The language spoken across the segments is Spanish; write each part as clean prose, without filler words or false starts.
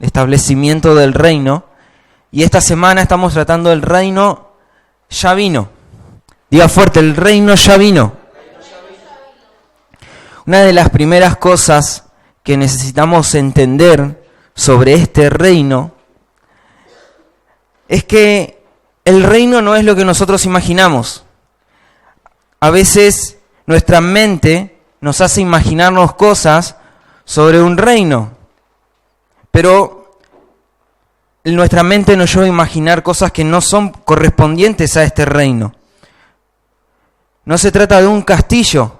establecimiento del reino. Y esta semana estamos tratando el reino ya vino. Diga fuerte, el reino ya vino. Una de las primeras cosas que necesitamos entender sobre este reino es que el reino no es lo que nosotros imaginamos. A veces nuestra mente nos hace imaginarnos cosas sobre un reino, pero nuestra mente nos lleva a imaginar cosas que no son correspondientes a este reino. No se trata de un castillo.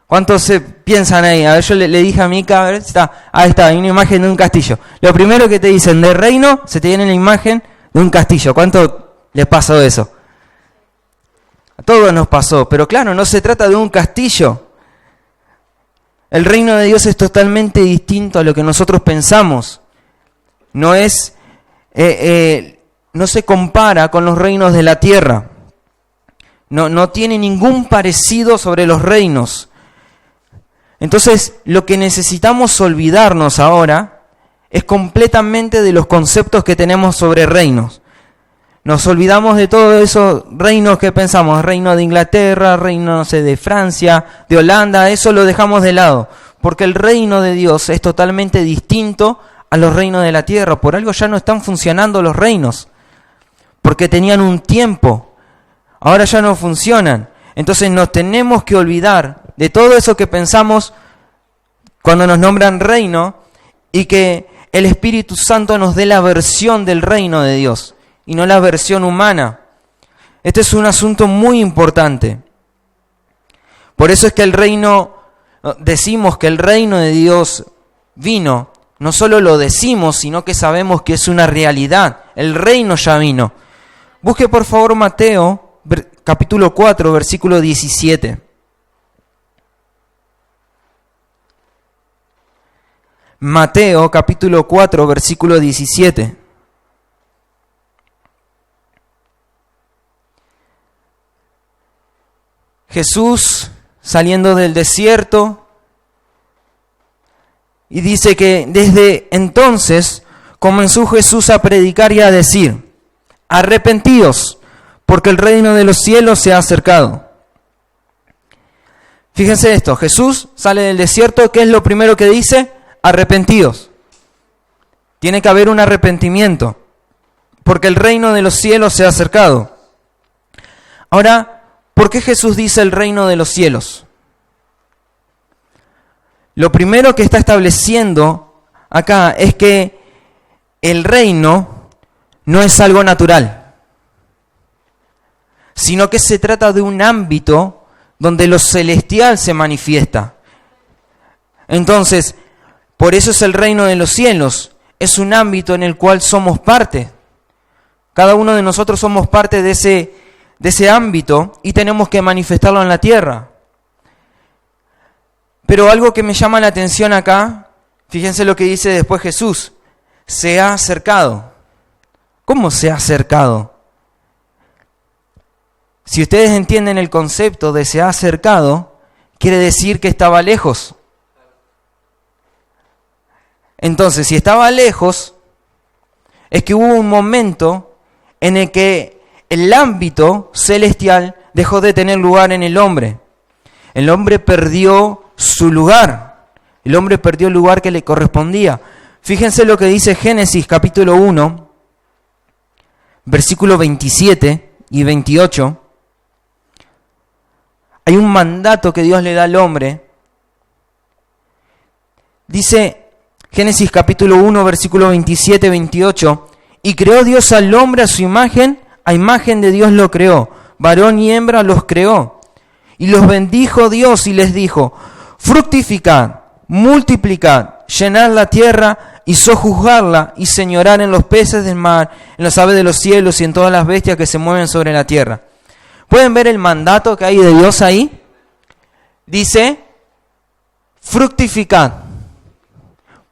¿Cuántos se piensan ahí? A ver, yo le dije a Mica, a ver, ahí está, hay una imagen de un castillo. Lo primero que te dicen de reino, se te viene la imagen de un castillo. ¿Cuánto les pasó eso? A todos nos pasó, pero claro, no se trata de un castillo. El reino de Dios es totalmente distinto a lo que nosotros pensamos. No se compara con los reinos de la tierra. No tiene ningún parecido sobre los reinos. Entonces, lo que necesitamos olvidarnos ahora es completamente de los conceptos que tenemos sobre reinos. Nos olvidamos de todos esos reinos que pensamos, reino de Inglaterra, reino, no sé, de Francia, de Holanda, eso lo dejamos de lado, porque el reino de Dios es totalmente distinto a los reinos de la tierra. Por algo ya no están funcionando los reinos, porque tenían un tiempo, ahora ya no funcionan. Entonces nos tenemos que olvidar de todo eso que pensamos cuando nos nombran reino y que el Espíritu Santo nos dé la versión del reino de Dios y no la versión humana. Este es un asunto muy importante. Por eso es que decimos que el reino de Dios vino. No solo lo decimos, sino que sabemos que es una realidad. El reino ya vino. Busque por favor Mateo, capítulo 4, versículo 17. Mateo, capítulo 4, versículo 17. Jesús saliendo del desierto, y dice que desde entonces comenzó Jesús a predicar y a decir: arrepentíos, porque el reino de los cielos se ha acercado. Fíjense esto, Jesús sale del desierto, ¿qué es lo primero que dice? Arrepentíos. Tiene que haber un arrepentimiento, porque el reino de los cielos se ha acercado. Ahora, ¿por qué Jesús dice el reino de los cielos? Lo primero que está estableciendo acá es que el reino no es algo natural, sino que se trata de un ámbito donde lo celestial se manifiesta. Entonces, por eso es el reino de los cielos, es un ámbito en el cual somos parte. Cada uno de nosotros somos parte de ese ámbito y tenemos que manifestarlo en la tierra. Pero algo que me llama la atención acá, fíjense lo que dice después Jesús: se ha acercado. ¿Cómo se ha acercado? Si ustedes entienden el concepto de se ha acercado, quiere decir que estaba lejos. Entonces, si estaba lejos, es que hubo un momento en el que el ámbito celestial dejó de tener lugar en el hombre. El hombre perdió su lugar. El hombre perdió el lugar que le correspondía. Fíjense lo que dice Génesis capítulo 1, versículo 27 y 28. Hay un mandato que Dios le da al hombre. Dice Génesis capítulo 1, versículo 27 y 28. Y creó Dios al hombre a su imagen, a imagen de Dios lo creó. Varón y hembra los creó. Y los bendijo Dios y les dijo: fructificad, multiplicad, llenad la tierra y sojuzgarla y señorad en los peces del mar, en las aves de los cielos y en todas las bestias que se mueven sobre la tierra. ¿Pueden ver el mandato que hay de Dios ahí? Dice: fructificad,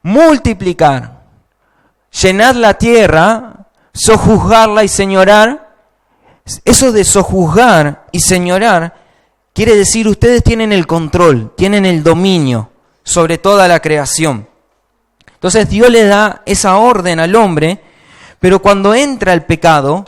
multiplicar, llenad la tierra, sojuzgarla y señorar. Eso de sojuzgar y señorar quiere decir ustedes tienen el control, tienen el dominio sobre toda la creación. Entonces Dios le da esa orden al hombre, pero cuando entra el pecado,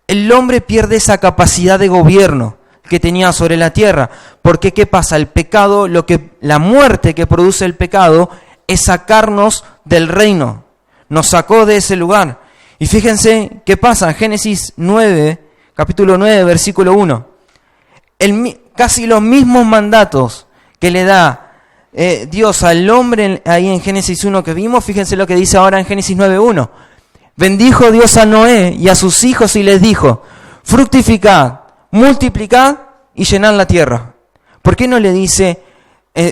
el hombre pierde esa capacidad de gobierno que tenía sobre la tierra. Porque ¿qué pasa? El pecado, la muerte que produce el pecado es sacarnos del reino. Nos sacó de ese lugar. Y fíjense qué pasa en Génesis 9, capítulo 9, versículo 1. Casi los mismos mandatos que le da Dios al hombre ahí en Génesis 1 que vimos, fíjense lo que dice ahora en Génesis 9:1. Bendijo Dios a Noé y a sus hijos y les dijo, fructificad, multiplicad y llenad la tierra. ¿Por qué no le dice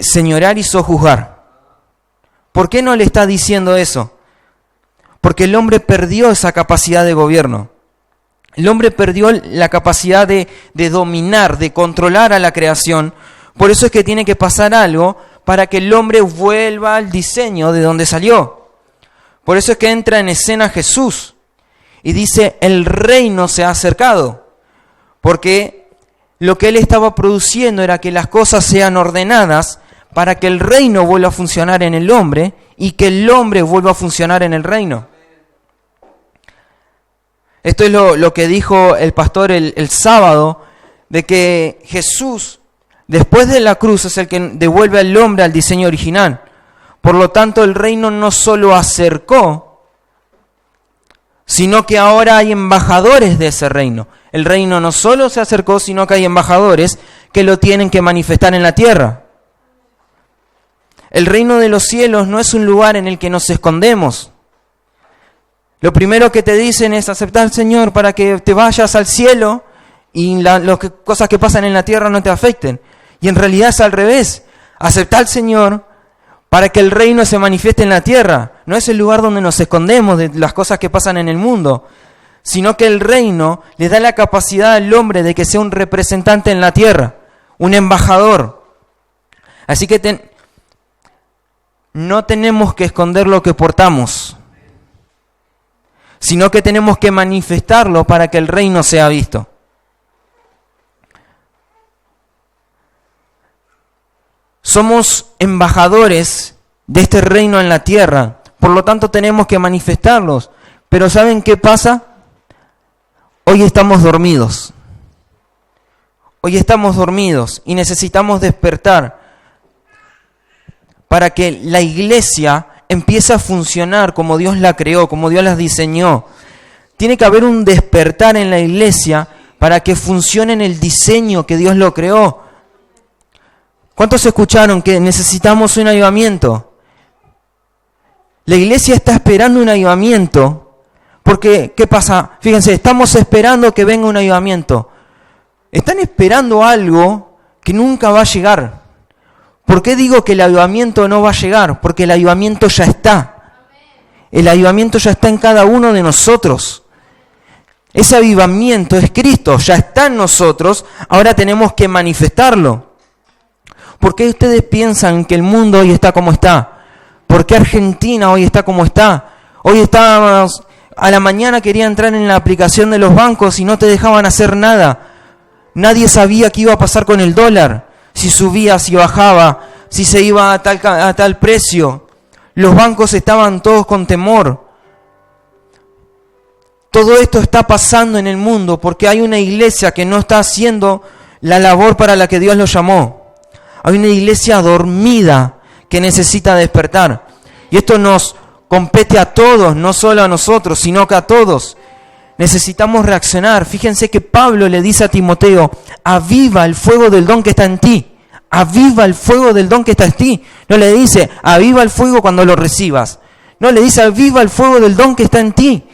señorar y sojuzgar? ¿Por qué no le está diciendo eso? Porque el hombre perdió esa capacidad de gobierno. El hombre perdió la capacidad de dominar, de controlar a la creación. Por eso es que tiene que pasar algo para que el hombre vuelva al diseño de donde salió. Por eso es que entra en escena Jesús y dice, el reino se ha acercado. Porque lo que él estaba produciendo era que las cosas sean ordenadas para que el reino vuelva a funcionar en el hombre y que el hombre vuelva a funcionar en el reino. Esto es lo que dijo el pastor el sábado, de que Jesús, después de la cruz, es el que devuelve al hombre al diseño original. Por lo tanto, el reino no solo acercó, sino que ahora hay embajadores de ese reino. El reino no solo se acercó, sino que hay embajadores que lo tienen que manifestar en la tierra. El reino de los cielos no es un lugar en el que nos escondemos. Lo primero que te dicen es aceptar al Señor para que te vayas al cielo y las cosas que pasan en la tierra no te afecten. Y en realidad es al revés. Aceptar al Señor para que el reino se manifieste en la tierra. No es el lugar donde nos escondemos de las cosas que pasan en el mundo, sino que el reino le da la capacidad al hombre de que sea un representante en la tierra, un embajador. Así que no tenemos que esconder lo que portamos, sino que tenemos que manifestarlo para que el reino sea visto. Somos embajadores de este reino en la tierra, por lo tanto tenemos que manifestarlos. Pero ¿saben qué pasa? Hoy estamos dormidos. Hoy estamos dormidos y necesitamos despertar para que la iglesia empieza a funcionar como Dios la creó, como Dios las diseñó. Tiene que haber un despertar en la iglesia para que funcione en el diseño que Dios lo creó. ¿Cuántos escucharon que necesitamos un avivamiento? La iglesia está esperando un avivamiento, porque, ¿qué pasa? Fíjense, estamos esperando que venga un avivamiento. Están esperando algo que nunca va a llegar. ¿Por qué digo que el avivamiento no va a llegar? Porque el avivamiento ya está. El avivamiento ya está en cada uno de nosotros. Ese avivamiento es Cristo, ya está en nosotros, ahora tenemos que manifestarlo. ¿Por qué ustedes piensan que el mundo hoy está como está? ¿Por qué Argentina hoy está como está? Hoy estábamos, a la mañana quería entrar en la aplicación de los bancos y no te dejaban hacer nada. Nadie sabía qué iba a pasar con el dólar. Si subía, si bajaba, si se iba a tal precio. Los bancos estaban todos con temor. Todo esto está pasando en el mundo porque hay una iglesia que no está haciendo la labor para la que Dios lo llamó. Hay una iglesia dormida que necesita despertar. Y esto nos compete a todos, no solo a nosotros, sino que a todos. Necesitamos reaccionar. Fíjense que Pablo le dice a Timoteo, aviva el fuego del don que está en ti. Aviva el fuego del don que está en ti. No le dice, aviva el fuego cuando lo recibas. No, le dice, aviva el fuego del don que está en ti.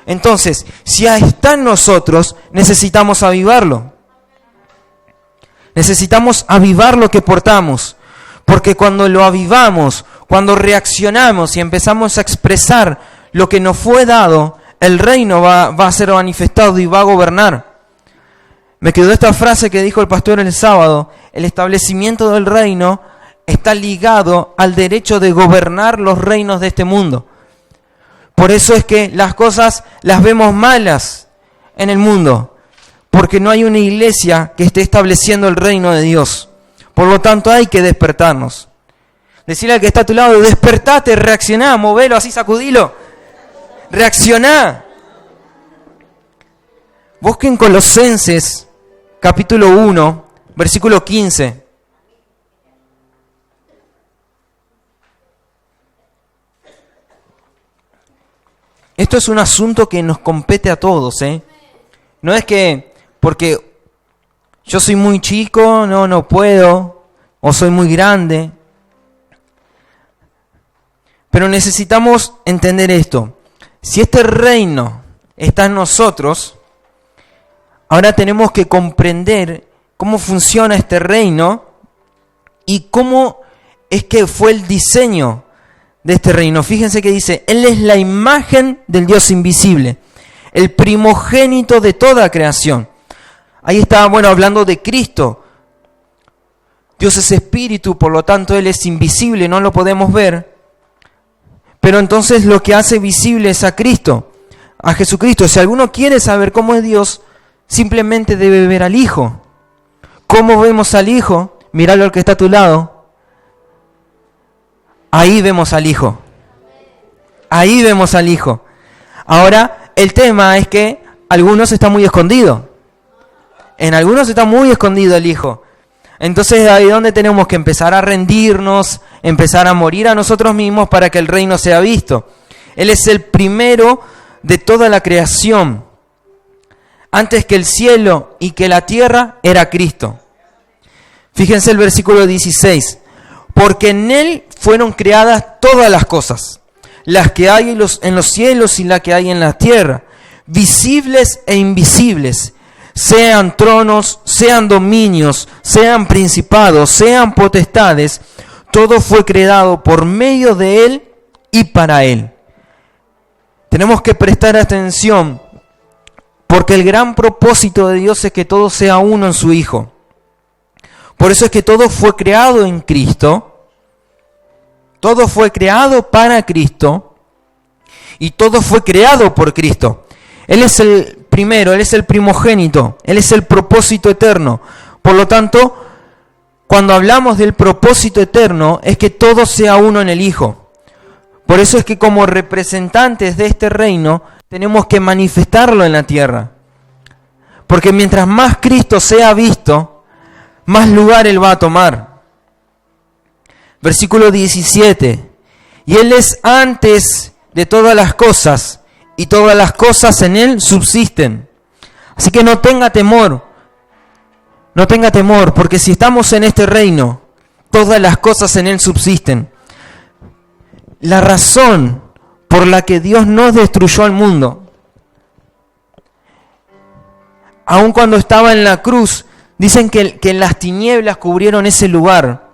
Entonces, si está en nosotros, necesitamos avivarlo. Necesitamos avivar lo que portamos. Porque cuando lo avivamos, cuando reaccionamos y empezamos a expresar lo que nos fue dado, el reino va a ser manifestado y va a gobernar. Me quedó esta frase que dijo el pastor el sábado: el establecimiento del reino está ligado al derecho de gobernar los reinos de este mundo. Por eso es que las cosas las vemos malas en el mundo, porque no hay una iglesia que esté estableciendo el reino de Dios. Por lo tanto, hay que despertarnos. Decirle al que está a tu lado, despertate, reaccioná, movelo así, sacudilo. Reaccioná. Busquen Colosenses, capítulo 1, versículo 15. Esto es un asunto que nos compete a todos, ¿eh? No es que porque yo soy muy chico, no puedo, o soy muy grande. Pero necesitamos entender esto. Si este reino está en nosotros, ahora tenemos que comprender cómo funciona este reino y cómo es que fue el diseño de este reino. Fíjense que dice, Él es la imagen del Dios invisible, el primogénito de toda creación. Ahí está, hablando de Cristo. Dios es espíritu, por lo tanto Él es invisible, no lo podemos ver. Pero entonces lo que hace visible es a Cristo, a Jesucristo. Si alguno quiere saber cómo es Dios, simplemente debe ver al Hijo. ¿Cómo vemos al Hijo? Míralo al que está a tu lado. Ahí vemos al Hijo. Ahí vemos al Hijo. Ahora, el tema es que algunos están muy escondidos. En algunos está muy escondido el Hijo. Entonces, ahí es donde tenemos que empezar a rendirnos, empezar a morir a nosotros mismos para que el reino sea visto. Él es el primero de toda la creación. Antes que el cielo y que la tierra, era Cristo. Fíjense el versículo 16. Porque en Él fueron creadas todas las cosas, las que hay en los cielos y las que hay en la tierra, visibles e invisibles, sean tronos, sean dominios, sean principados, sean potestades, todo fue creado por medio de Él y para Él. Tenemos que prestar atención, porque el gran propósito de Dios es que todo sea uno en su Hijo. Por eso es que todo fue creado en Cristo, todo fue creado para Cristo y todo fue creado por Cristo. Él es el primero, Él es el primogénito, Él es el propósito eterno. Por lo tanto, cuando hablamos del propósito eterno, es que todo sea uno en el Hijo. Por eso es que como representantes de este reino, tenemos que manifestarlo en la tierra. Porque mientras más Cristo sea visto, más lugar Él va a tomar. Versículo 17. Y Él es antes de todas las cosas, y todas las cosas en Él subsisten. Así que no tenga temor. No tenga temor, porque si estamos en este reino, todas las cosas en Él subsisten. La razón por la que Dios no destruyó al mundo, aun cuando estaba en la cruz, dicen que las tinieblas cubrieron ese lugar.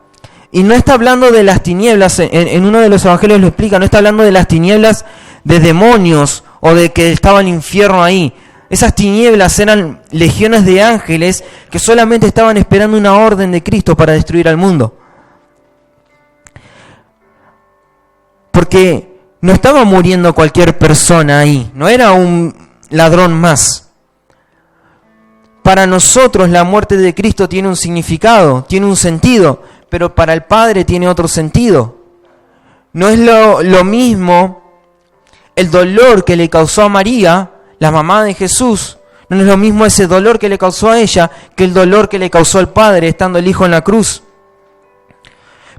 Y no está hablando de las tinieblas, en uno de los evangelios lo explica, no está hablando de las tinieblas de demonios o de que estaba el infierno ahí. Esas tinieblas eran legiones de ángeles que solamente estaban esperando una orden de Cristo para destruir al mundo. Porque no estaba muriendo cualquier persona ahí, no era un ladrón más. Para nosotros la muerte de Cristo tiene un significado, tiene un sentido, pero para el Padre tiene otro sentido. No es lo mismo el dolor que le causó a María, la mamá de Jesús, no es lo mismo ese dolor que le causó a ella que el dolor que le causó al Padre estando el Hijo en la cruz.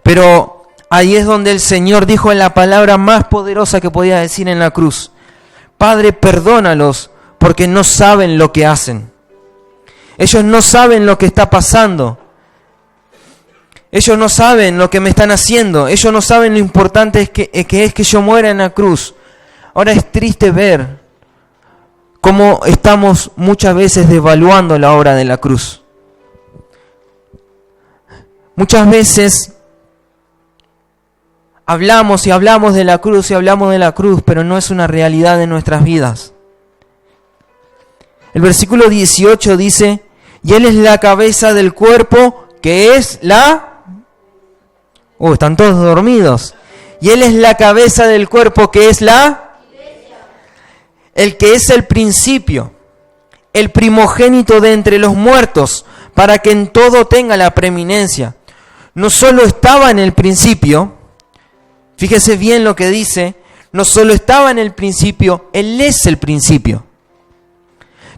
Pero ahí es donde el Señor dijo en la palabra más poderosa que podía decir en la cruz: Padre, perdónalos porque no saben lo que hacen. Ellos no saben lo que está pasando. Ellos no saben lo que me están haciendo. Ellos no saben lo importante que es que yo muera en la cruz. Ahora es triste ver cómo estamos muchas veces devaluando la obra de la cruz. Muchas veces hablamos y hablamos de la cruz y hablamos de la cruz, pero no es una realidad de nuestras vidas. El versículo 18 dice: y Él es la cabeza del cuerpo, que es la... están todos dormidos. Y Él es la cabeza del cuerpo, que es la... el que es el principio, el primogénito de entre los muertos, para que en todo tenga la preeminencia. No solo estaba en el principio, Fíjese bien lo que dice. No solo estaba en el principio, Él es el principio.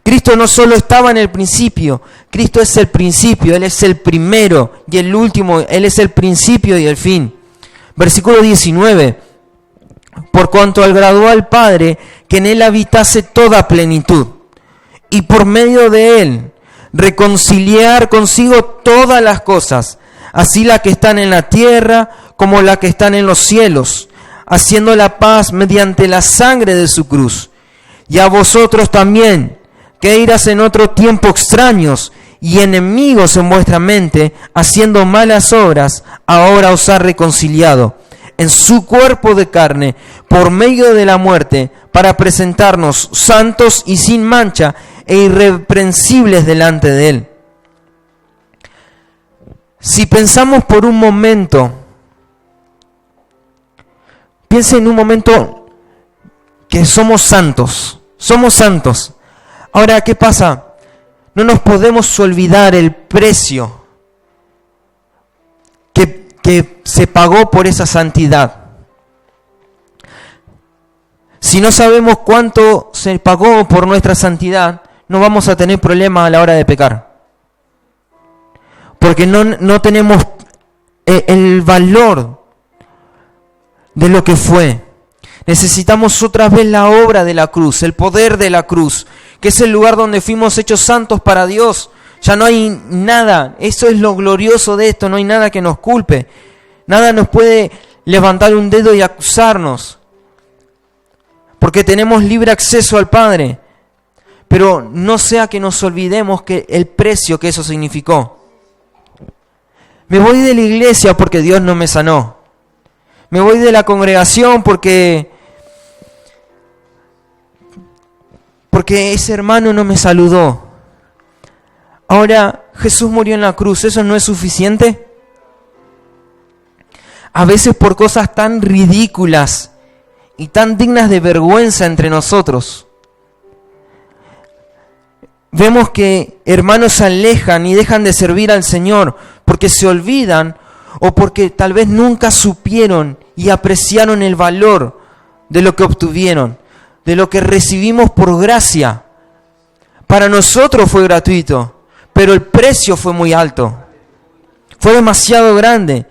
Cristo no solo estaba en el principio, Cristo es el principio, Él es el primero y el último, Él es el principio y el fin. Versículo 19. Por cuanto agradó al Padre que en Él habitase toda plenitud, y por medio de Él reconciliar consigo todas las cosas, así las que están en la tierra como las que están en los cielos, haciendo la paz mediante la sangre de su cruz. Y a vosotros también, que eras en otro tiempo extraños y enemigos en vuestra mente, haciendo malas obras, ahora os ha reconciliado en su cuerpo de carne, por medio de la muerte, para presentarnos santos y sin mancha e irreprensibles delante de Él. Si pensamos por un momento, piensen en un momento que somos santos. Ahora, ¿qué pasa? No nos podemos olvidar el precio que se pagó por esa santidad. Si no sabemos cuánto se pagó por nuestra santidad, no vamos a tener problema a la hora de pecar. Porque no tenemos el valor de lo que fue. Necesitamos otra vez la obra de la cruz, el poder de la cruz, que es el lugar donde fuimos hechos santos para Dios. Ya no hay nada, eso es lo glorioso de esto, no hay nada que nos culpe. Nada nos puede levantar un dedo y acusarnos, porque tenemos libre acceso al Padre. Pero no sea que nos olvidemos que el precio que eso significó. Me voy de la iglesia porque Dios no me sanó. Me voy de la congregación porque ese hermano no me saludó. Ahora Jesús murió en la cruz, ¿eso no es suficiente? A veces por cosas tan ridículas y tan dignas de vergüenza entre nosotros, vemos que hermanos se alejan y dejan de servir al Señor porque se olvidan o porque tal vez nunca supieron y apreciaron el valor de lo que obtuvieron, de lo que recibimos por gracia. Para nosotros fue gratuito, pero el precio fue muy alto. Fue demasiado grande.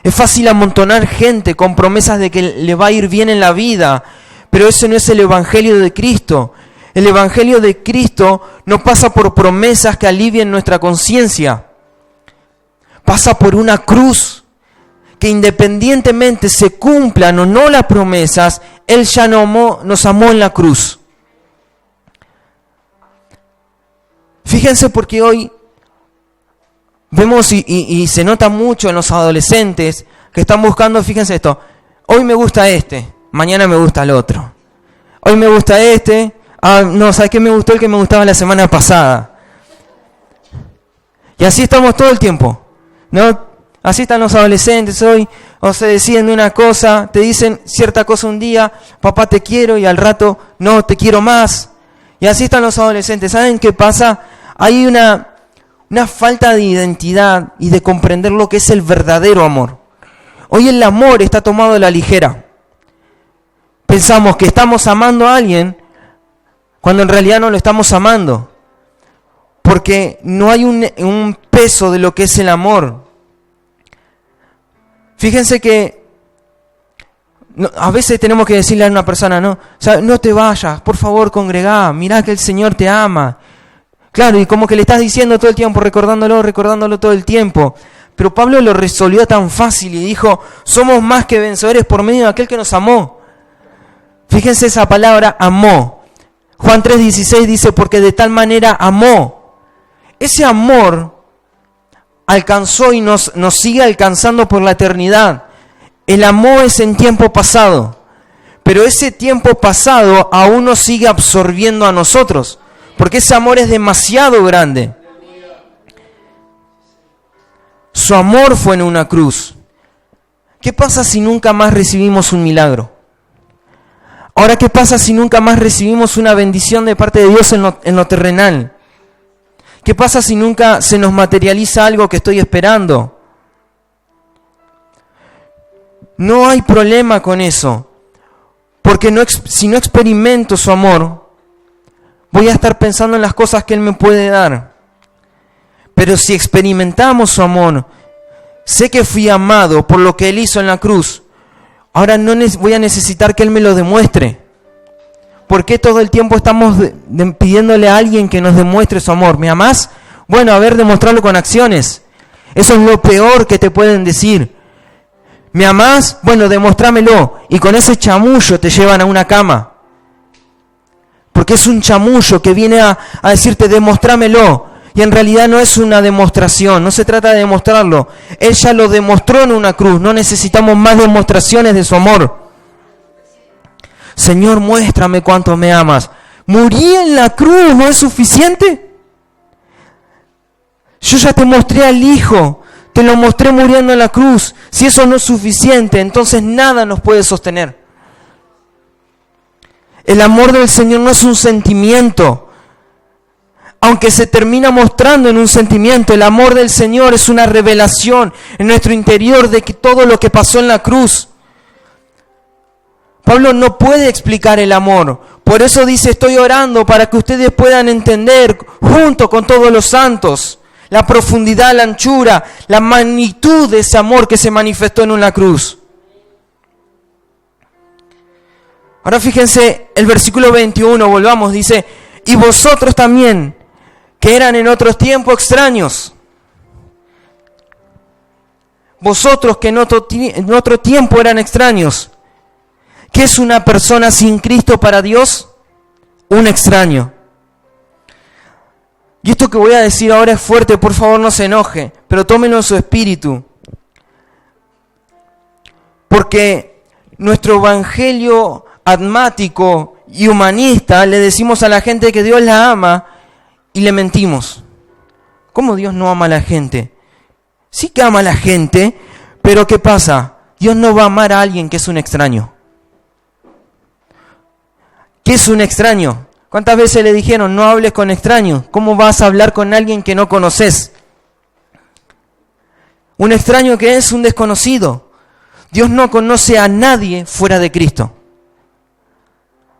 Es fácil amontonar gente con promesas de que le va a ir bien en la vida, pero ese no es el Evangelio de Cristo. El Evangelio de Cristo no pasa por promesas que alivien nuestra conciencia. Pasa por una cruz que independientemente se cumplan o no las promesas, Él ya nos amó en la cruz. Fíjense porque hoy vemos y se nota mucho en los adolescentes que están buscando, fíjense esto, hoy me gusta este, mañana me gusta el otro. Hoy me gusta este, no, ¿sabes qué me gustó? El que me gustaba la semana pasada. Y así estamos todo el tiempo, ¿no? Así están los adolescentes hoy, o se deciden de una cosa, te dicen cierta cosa un día, papá te quiero, y al rato, no, te quiero más. Y así están los adolescentes. ¿Saben qué pasa? Hay una falta de identidad y de comprender lo que es el verdadero amor. Hoy el amor está tomado a la ligera. Pensamos que estamos amando a alguien cuando en realidad no lo estamos amando. Porque no hay un peso de lo que es el amor. Fíjense que a veces tenemos que decirle a una persona, no, o sea, no te vayas, por favor congregá, mirá que el Señor te ama. Claro, y como que le estás diciendo todo el tiempo, recordándolo todo el tiempo. Pero Pablo lo resolvió tan fácil y dijo, somos más que vencedores por medio de aquel que nos amó. Fíjense esa palabra, amó. Juan 3:16 dice, porque de tal manera amó. Ese amor alcanzó y nos sigue alcanzando por la eternidad. El amor es en tiempo pasado, pero ese tiempo pasado aún nos sigue absorbiendo a nosotros, porque ese amor es demasiado grande. Su amor fue en una cruz. ¿Qué pasa si nunca más recibimos un milagro? Ahora, ¿qué pasa si nunca más recibimos una bendición de parte de Dios en lo terrenal? ¿Qué pasa si nunca se nos materializa algo que estoy esperando? No hay problema con eso, porque si no experimento su amor, voy a estar pensando en las cosas que Él me puede dar. Pero si experimentamos su amor, sé que fui amado por lo que Él hizo en la cruz, ahora no voy a necesitar que Él me lo demuestre. ¿Por qué todo el tiempo estamos pidiéndole a alguien que nos demuestre su amor? ¿Me amás? Bueno, a ver, demostrarlo con acciones. Eso es lo peor que te pueden decir. ¿Me amás? Bueno, demostrámelo. Y con ese chamullo te llevan a una cama. Porque es un chamullo que viene a decirte, demostrámelo. Y en realidad no es una demostración, no se trata de demostrarlo. Él ya lo demostró en una cruz, no necesitamos más demostraciones de su amor. Señor, muéstrame cuánto me amas. ¿Morí en la cruz no es suficiente? Yo ya te mostré al Hijo, te lo mostré muriendo en la cruz. Si eso no es suficiente, entonces nada nos puede sostener. El amor del Señor no es un sentimiento. Aunque se termina mostrando en un sentimiento, el amor del Señor es una revelación en nuestro interior de que todo lo que pasó en la cruz. Pablo no puede explicar el amor. Por eso dice, estoy orando para que ustedes puedan entender, junto con todos los santos, la profundidad, la anchura, la magnitud de ese amor que se manifestó en una cruz. Ahora fíjense, el versículo 21, volvamos, dice, y vosotros también, que eran en otros tiempos extraños. Vosotros que en otro tiempo eran extraños. ¿Qué es una persona sin Cristo para Dios? Un extraño. Y esto que voy a decir ahora es fuerte, por favor no se enoje, pero tómenlo en su espíritu. Porque nuestro evangelio admático y humanista le decimos a la gente que Dios la ama y le mentimos. ¿Cómo Dios no ama a la gente? Sí que ama a la gente, pero ¿qué pasa? Dios no va a amar a alguien que es un extraño. ¿Qué es un extraño? ¿Cuántas veces le dijeron, no hables con extraños? ¿Cómo vas a hablar con alguien que no conoces? Un extraño que es un desconocido. Dios no conoce a nadie fuera de Cristo.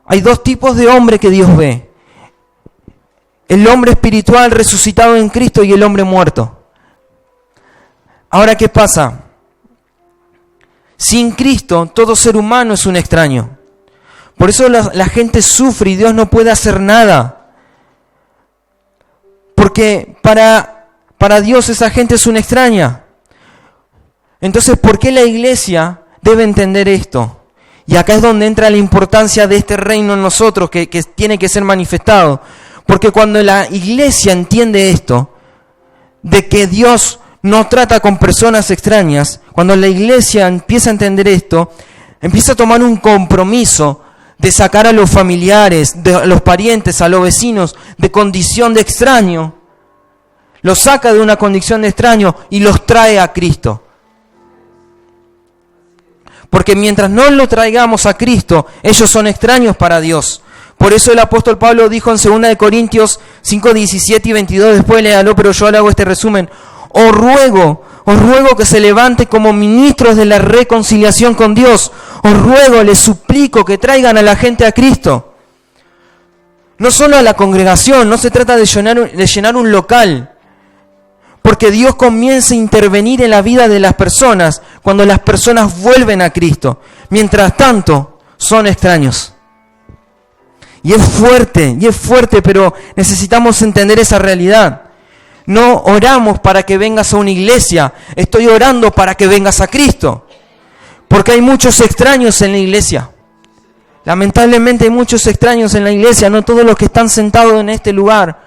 Hay dos tipos de hombre que Dios ve. El hombre espiritual resucitado en Cristo y el hombre muerto. Ahora, ¿qué pasa? Sin Cristo, todo ser humano es un extraño. Por eso la gente sufre y Dios no puede hacer nada. Porque para Dios esa gente es una extraña. Entonces, ¿por qué la iglesia debe entender esto? Y acá es donde entra la importancia de este reino en nosotros, que tiene que ser manifestado. Porque cuando la iglesia entiende esto, de que Dios no trata con personas extrañas, cuando la iglesia empieza a entender esto, empieza a tomar un compromiso de sacar a los familiares, a los parientes, a los vecinos, de condición de extraño. Los saca de una condición de extraño y los trae a Cristo. Porque mientras no lo traigamos a Cristo, ellos son extraños para Dios. Por eso el apóstol Pablo dijo en 2 Corintios 5, 17 y 22, después léalo, pero yo le hago este resumen. Os ruego que se levante como ministros de la reconciliación con Dios. Os ruego, les suplico que traigan a la gente a Cristo. No solo a la congregación, no se trata de llenar un local. Porque Dios comienza a intervenir en la vida de las personas cuando las personas vuelven a Cristo. Mientras tanto, son extraños. Y es fuerte, pero necesitamos entender esa realidad. No oramos para que vengas a una iglesia, estoy orando para que vengas a Cristo. Porque hay muchos extraños en la iglesia. Lamentablemente hay muchos extraños en la iglesia, no todos los que están sentados en este lugar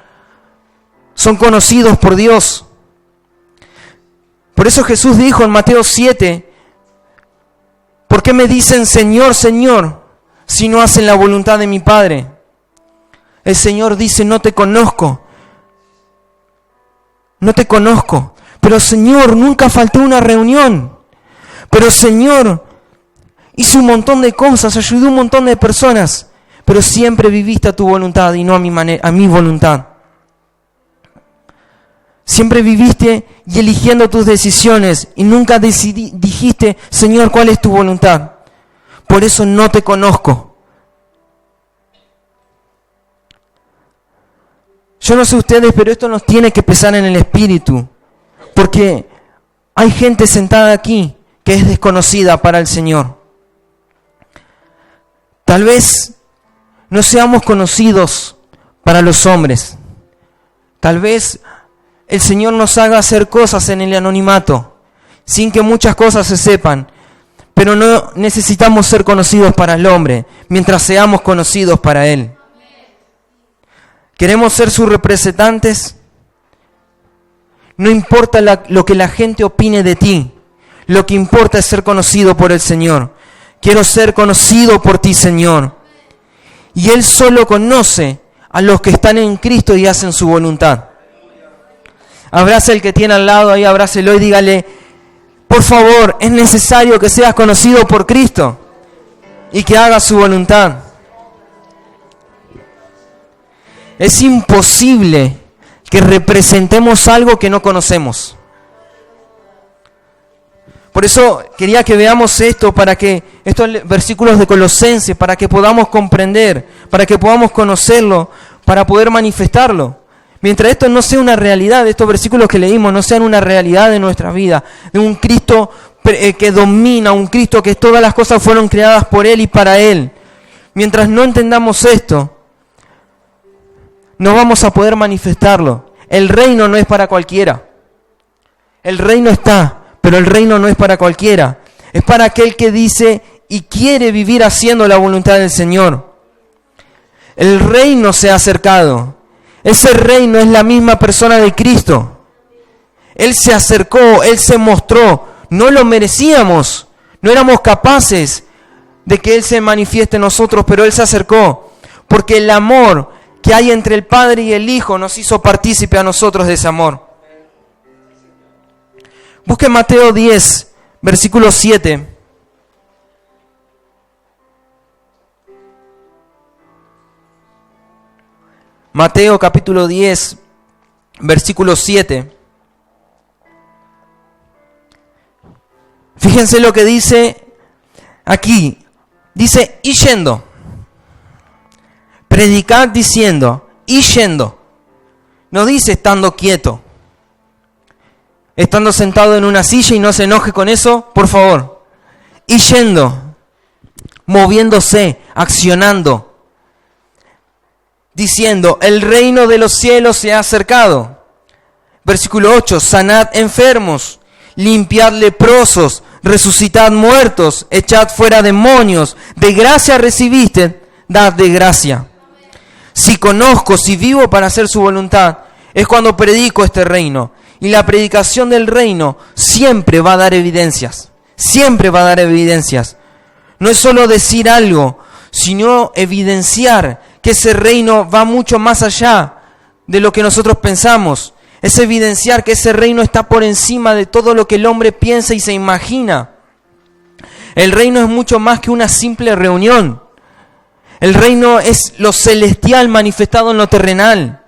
son conocidos por Dios. Por eso Jesús dijo en Mateo 7, ¿por qué me dicen Señor, Señor, si no hacen la voluntad de mi Padre? El Señor dice, no te conozco. No te conozco. Pero Señor, nunca falté una reunión. Pero Señor, hice un montón de cosas, ayudé a un montón de personas. Pero siempre viviste a tu voluntad y no a mi voluntad. Siempre viviste y eligiendo tus decisiones y nunca dijiste, Señor, ¿cuál es tu voluntad? Por eso no te conozco. Yo no sé ustedes, pero esto nos tiene que pesar en el espíritu, porque hay gente sentada aquí que es desconocida para el Señor. Tal vez no seamos conocidos para los hombres. Tal vez el Señor nos haga hacer cosas en el anonimato, sin que muchas cosas se sepan, pero no necesitamos ser conocidos para el hombre, mientras seamos conocidos para Él. ¿Queremos ser sus representantes? No importa lo que la gente opine de ti, lo que importa es ser conocido por el Señor. Quiero ser conocido por ti, Señor. Y Él solo conoce a los que están en Cristo y hacen su voluntad. Abraza el que tiene al lado ahí, abrácelo y dígale, por favor, es necesario que seas conocido por Cristo y que hagas su voluntad. Es imposible que representemos algo que no conocemos. Por eso quería que veamos esto, para que estos versículos de Colosenses, para que podamos comprender, para que podamos conocerlo, para poder manifestarlo. Mientras esto no sea una realidad, estos versículos que leímos no sean una realidad de nuestra vida, de un Cristo que domina, un Cristo que todas las cosas fueron creadas por Él y para Él. Mientras no entendamos esto, no vamos a poder manifestarlo. El reino no es para cualquiera. El reino está, pero el reino no es para cualquiera. Es para aquel que dice y quiere vivir haciendo la voluntad del Señor. El reino se ha acercado. Ese reino es la misma persona de Cristo. Él se acercó, Él se mostró. No lo merecíamos. No éramos capaces de que Él se manifieste en nosotros, pero Él se acercó. Porque el amor que hay entre el Padre y el Hijo nos hizo partícipe a nosotros de ese amor. Busque Mateo 10, versículo 7. Mateo capítulo 10, versículo 7. Fíjense lo que dice aquí. Dice, y yendo. Predicad diciendo, y yendo. No dice estando quieto. Estando sentado en una silla y no se enoje con eso, por favor. Y yendo, moviéndose, accionando. Diciendo, el reino de los cielos se ha acercado. Versículo 8, sanad enfermos, limpiad leprosos, resucitad muertos, echad fuera demonios, de gracia recibiste, dad de gracia. Si conozco, si vivo para hacer su voluntad, es cuando predico este reino. Y la predicación del reino siempre va a dar evidencias. Siempre va a dar evidencias. No es solo decir algo, sino evidenciar que ese reino va mucho más allá de lo que nosotros pensamos. Es evidenciar que ese reino está por encima de todo lo que el hombre piensa y se imagina. El reino es mucho más que una simple reunión. El reino es lo celestial manifestado en lo terrenal.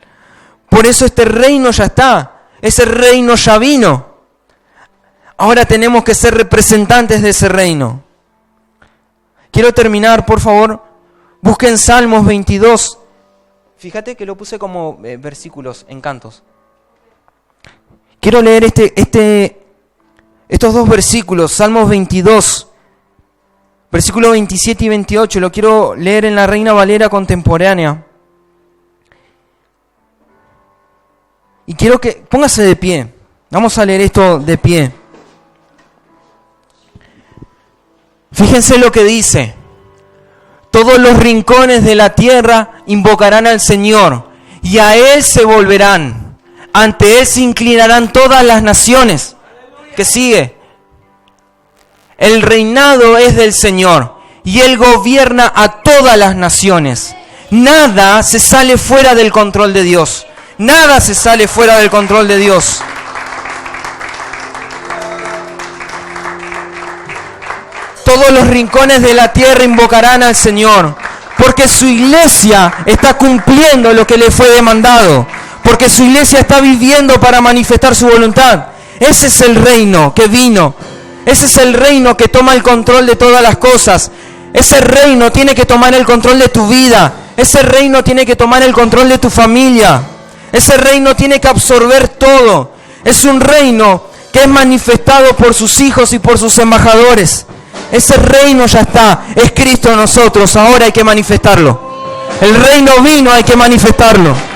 Por eso este reino ya está. Ese reino ya vino. Ahora tenemos que ser representantes de ese reino. Quiero terminar, por favor. Busquen Salmos 22. Fíjate que lo puse como versículos en cantos. Quiero leer estos dos versículos. Salmos 22, versículos 27 y 28. Lo quiero leer en la Reina Valera contemporánea. Y quiero que póngase de pie. Vamos a leer esto de pie. Fíjense lo que dice. Todos los rincones de la tierra invocarán al Señor, y a Él se volverán. Ante Él se inclinarán todas las naciones. ¿Qué sigue? El reinado es del Señor, y Él gobierna a todas las naciones. Nada se sale fuera del control de Dios. Nada se sale fuera del control de Dios. Todos los rincones de la tierra invocarán al Señor, porque su iglesia está cumpliendo lo que le fue demandado, porque su iglesia está viviendo para manifestar su voluntad. Ese es el reino que vino. Ese es el reino que toma el control de todas las cosas. Ese reino tiene que tomar el control de tu vida. Ese reino tiene que tomar el control de tu familia. Ese reino tiene que absorber todo. Es un reino que es manifestado por sus hijos y por sus embajadores. Ese reino ya está. Es Cristo en nosotros. Ahora hay que manifestarlo. El reino vino, hay que manifestarlo.